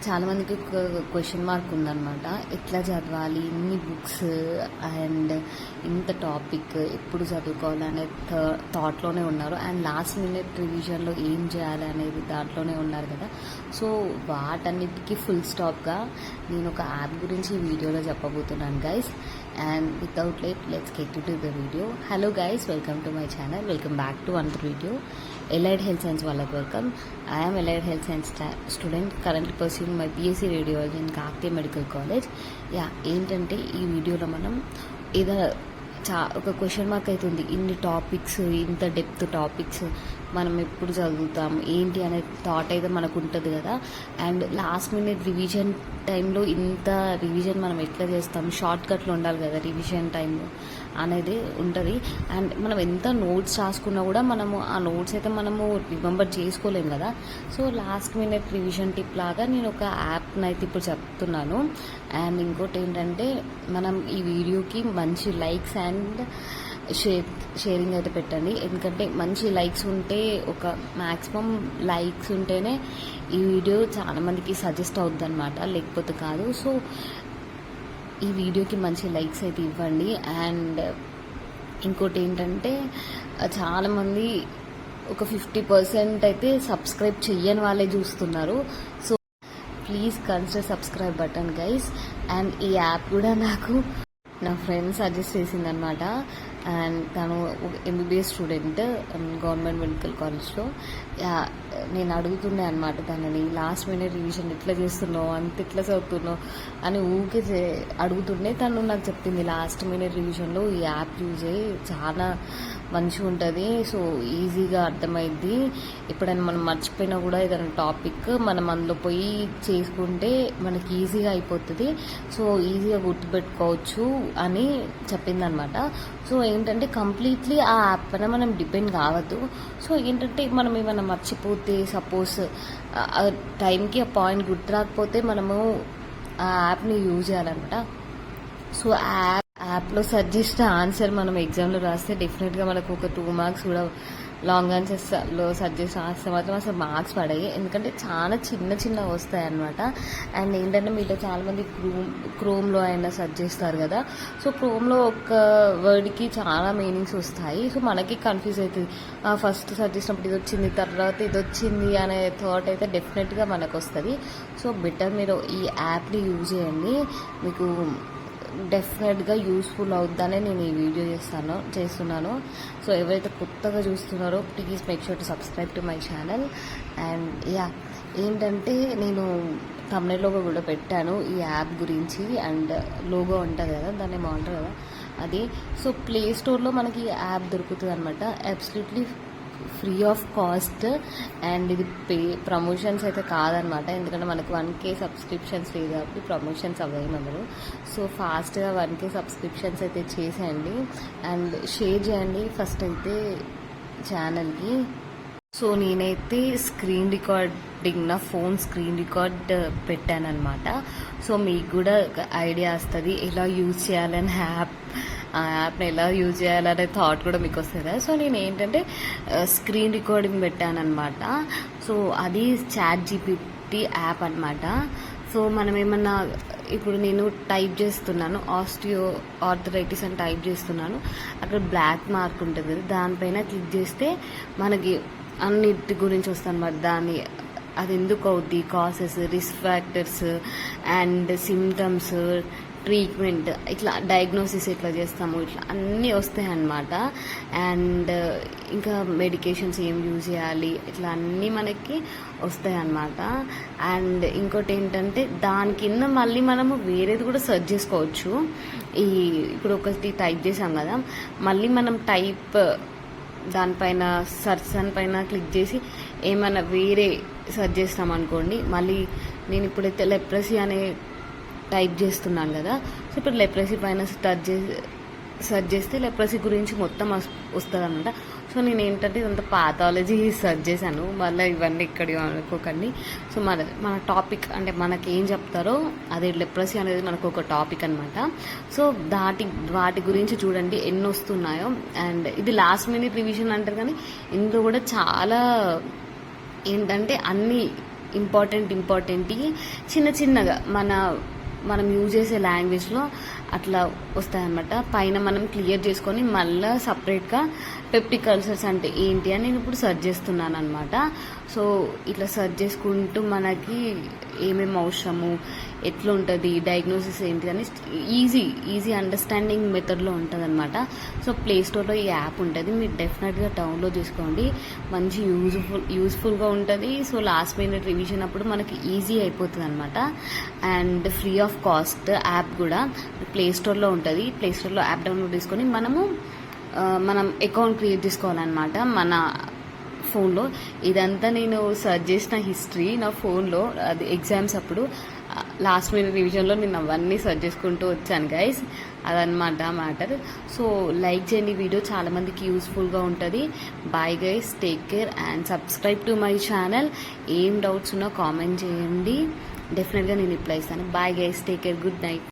చాలామందికి ఒక question mark ఉందన్నమాట. ఎట్లా చదవాలి, ఇన్ని బుక్స్ అండ్ ఇంత టాపిక్ ఎప్పుడు చదువుకోవాలి అనే థాట్లోనే ఉన్నారు. అండ్ లాస్ట్ మినిట్ రివిజన్లో ఏం చేయాలి అనేది దాంట్లోనే ఉన్నారు కదా. సో వాటన్నిటికీ ఫుల్ స్టాప్గా నేను ఒక యాప్ గురించి ఈ వీడియోలో చెప్పబోతున్నాను guys. And without let's get to the video. Hello guys, welcome to my channel, welcome back to another video. Allied health science వాళ్ళకి welcome. I'm allied health science student, currently pursuing my BSc radiology in Kakatiya medical college. ఏంటంటే ఈ వీడియోలో మనం ఏదైనా ఒక question mark అవుతుంది, ఇన్ని topics, ఇంత డెప్త్ టాపిక్స్ మనం ఎప్పుడు చదువుతాం ఏంటి అనే థాట్ అయితే మనకు ఉంటుంది కదా. అండ్ లాస్ట్ మినిట్ రివిజన్ టైంలో ఇంత రివిజన్ మనం ఎట్లా చేస్తాం, షార్ట్ కట్లు ఉండాలి కదా రివిజన్ టైంలో అనేది ఉంటుంది. అండ్ మనం ఎంత నోట్స్ రాసుకున్నా కూడా మనము ఆ నోట్స్ అయితే మనము రిమెంబర్ చేసుకోలేం కదా. So last minute revision tip లాగా నేను ఒక యాప్ని అయితే ఇప్పుడు చెప్తున్నాను. అండ్ ఇంకోటి ఏంటంటే, మనం ఈ వీడియోకి మంచి లైక్స్ అండ్ షేరింగ్ అయితే పెట్టండి. ఎందుకంటే మంచి లైక్స్ ఉంటే, ఒక మ్యాక్సిమం లైక్స్ ఉంటేనే ఈ వీడియో చాలా మందికి సజెస్ట్ అవుద్ది అనమాట, లేకపోతే కాదు. సో ఈ వీడియోకి మంచి లైక్స్ అయితే ఇవ్వండి. అండ్ ఇంకోటి ఏంటంటే, చాలామంది ఒక 50% అయితే సబ్స్క్రైబ్ చెయ్యని వాళ్ళే చూస్తున్నారు. So please consider subscribe button guys. And ఈ యాప్ కూడా నాకు నా ఫ్రెండ్ సజెస్ట్ చేసిందనమాట. అండ్ తను MBBS స్టూడెంట్ గవర్నమెంట్ మెడికల్ కాలేజ్లో. నేను అడుగుతుండే అనమాట తనని, లాస్ట్ మినిట్ రివిజన్ ఎట్లా చేస్తున్నావు, అంత ఎట్లా చదువుతున్నావు అని ఊరికే అడుగుతుండే. తను నాకు చెప్పింది, లాస్ట్ మినిట్ రివిజన్లో ఈ యాప్ యూజ్ అయ్యి చాలా మంచిగా ఉంటుంది, సో ఈజీగా అర్థమైద్ది. ఎప్పుడైనా మనం మర్చిపోయినా కూడా ఏదైనా టాపిక్ మనం అందులో పోయి చేసుకుంటే మనకి ఈజీగా అయిపోతుంది, సో ఈజీగా గుర్తుపెట్టుకోవచ్చు అని చెప్పిందనమాట. సో ఏంటంటే కంప్లీట్లీ ఆ యాప్ పైన మనం డిపెండ్ కావద్దు. సో ఏంటంటే మనం ఏమైనా మర్చిపోతే, సపోజ్ టైంకి ఆ పాయింట్ గుర్తు రాకపోతే మనము ఆ యాప్ని యూజ్ చేయాలన్నమాట. సో యాప్లో సెర్చ్ చేసిన ఆన్సర్ మనం ఎగ్జామ్లో రాస్తే డెఫినెట్గా మనకు ఒక 2 మార్క్స్ కూడా, లాంగ్ ఆన్సర్స్లో సెర్చ్ చేసి రాస్తే మాత్రం అసలు మార్క్స్ పడాయి. ఎందుకంటే చాలా చిన్న వస్తాయి అన్నమాట. అండ్ ఏంటంటే మీలో చాలామంది క్రోమ్లో అయినా సెర్చ్ చేస్తారు కదా. సో క్రోమ్లో ఒక వర్డ్కి చాలా మీనింగ్స్ వస్తాయి. సో మనకి కన్ఫ్యూజ్ అవుతుంది, ఫస్ట్ సెర్చ్ చేసినప్పుడు ఇది వచ్చింది, తర్వాత ఇది వచ్చింది అనే థాట్ అయితే డెఫినెట్గా మనకు వస్తుంది. సో బెటర్ మీరు ఈ యాప్ని యూజ్ చేయండి, మీకు డెఫినెట్గా యూస్ఫుల్ అవుద్దనే నేను ఈ వీడియో చేస్తున్నాను. సో ఎవరైతే కొత్తగా చూస్తున్నారో please make sure to subscribe to my channel. And ఏంటంటే నేను థంబ్నెయిల్ లోగో కూడా పెట్టాను ఈ యాప్ గురించి. అండ్ లోగో ఉంటుంది కదా, దాన్ని ఏమంటారు కదా అది. సో ప్లే స్టోర్లో మనకి ఈ యాప్ దొరుకుతుంది అనమాట, absolutely free of cost. And ఇది ప్రమోషన్స్ అయితే కాదనమాట, ఎందుకంటే మనకు 1K సబ్స్క్రిప్షన్స్ లేదు కాబట్టి ప్రమోషన్స్ అవ్వదు. సో ఫాస్ట్గా 1K సబ్స్క్రిప్షన్స్ అయితే చేసేయండి అండ్ షేర్ చేయండి ఫస్ట్ అయితే ఛానల్కి. సో నేనైతే స్క్రీన్ రికార్డింగ్, నా ఫోన్ స్క్రీన్ రికార్డ్ పెట్టానమాట. సో మీకు కూడా ఐడియా వస్తుంది ఎలా యూజ్ చేయాలని, ఆ యాప్ని ఎలా యూజ్ చేయాలనే థాట్ కూడా మీకు వస్తుంది కదా. సో నేను ఏంటంటే స్క్రీన్ రికార్డింగ్ పెట్టానమాట. సో అది ChatGPT యాప్ అనమాట. సో మనం ఏమన్నా, ఇప్పుడు నేను టైప్ చేస్తున్నాను ఆర్థరైటిస్ అని టైప్ చేస్తున్నాను, అక్కడ బ్లాక్ మార్క్ ఉంటుంది కదా, దానిపైన క్లిక్ చేస్తే మనకి అన్నిటి గురించి వస్తుంది అన్నమాట. అది ఎందుకు అవుద్ది, causes, risk factors and symptoms, treatment, ఇట్లా డయాగ్నోసిస్ ఎట్లా చేస్తాము, ఇట్లా అన్నీ వస్తాయి అన్నమాట. అండ్ ఇంకా మెడికేషన్స్ ఏం యూజ్ చేయాలి, ఇట్లా అన్నీ మనకి వస్తాయి అన్నమాట. అండ్ ఇంకోటి ఏంటంటే దాని కింద మళ్ళీ మనము వేరేది కూడా సెర్చ్ చేసుకోవచ్చు. ఇప్పుడు ఒకటి టైప్ చేసాం కదా, మళ్ళీ మనం దానిపైన దానిపైన క్లిక్ చేసి ఏమైనా వేరే సెర్చ్ చేస్తామనుకోండి, మళ్ళీ నేను ఇప్పుడైతే లెప్రసీ అనే టైప్ చేస్తున్నాను కదా. సో ఇప్పుడు లెప్రసీ పైన సెర్చ్ చేస్తే లెప్రసీ గురించి మొత్తం వస్తుంది అనమాట. సో నేను ఏంటంటే ఇదంతా పాథాలజీ సెర్చ్ చేశాను, మళ్ళీ ఇవన్నీ ఇక్కడ అనుకోకండి. సో మన టాపిక్ అంటే మనకి ఏం చెప్తారో అదే, లెప్రసీ అనేది మనకు ఒక టాపిక్ అనమాట. సో వాటి గురించి చూడండి ఎన్ని వస్తున్నాయో. అండ్ ఇది లాస్ట్ మినిట్ రివిజన్ అంటారు కానీ ఇందులో కూడా చాలా ఏంటంటే అన్ని ఇంపార్టెంట్ చిన్న చిన్నగా మనం యూజ్ చేసే లాంగ్వేజ్లో అట్లా వస్తాయన్నమాట. పైన మనం క్లియర్ చేసుకొని మళ్ళీ సపరేట్గా పెప్టిక్ అల్సర్స్ అంటే ఏంటి అని నేను ఇప్పుడు సెర్చ్ చేస్తున్నాను అనమాట. సో ఇట్లా సెర్చ్ చేసుకుంటూ మనకి ఏమేమి అవసరము, ఎట్లా ఉంటుంది, డయాగ్నోసిస్ ఏంటి అని ఈజీ అండర్స్టాండింగ్ మెథడ్లో ఉంటుంది అనమాట. సో ప్లేస్టోర్లో ఈ యాప్ ఉంటుంది, మీరు డెఫినెట్గా డౌన్లోడ్ చేసుకోండి. మంచి యూజ్ఫుల్గా ఉంటుంది. సో లాస్ట్ మినిట్ రివిజన్ అప్పుడు మనకి ఈజీ అయిపోతుంది అనమాట. And free of cost app కూడా ప్లేస్టోర్లో ఉంటుంది. ప్లేస్టోర్లో యాప్ డౌన్లోడ్ చేసుకొని మనం అకౌంట్ క్రియేట్ చేసుకోవాలన్నమాట మన ఫోన్లో. ఇదంతా నేను సర్చ్ చేసిన హిస్టరీ నా ఫోన్లో, అది ఎగ్జామ్స్ అప్పుడు లాస్ట్ మినిట్ రివిజన్లో నేను అవన్నీ సర్చ్ చేసుకుంటూ వచ్చాను గైస్. అదనమాట మ్యాటర్. సో లైక్ చేయండి, వీడియో చాలామందికి యూస్ఫుల్గా ఉంటుంది. Bye guys, take care and subscribe to my channel. ఏం డౌట్స్ ఉన్నా కామెంట్ చేయండి, డెఫినెట్గా నేను రిప్లై ఇస్తాను. Bye guys, take care, good night.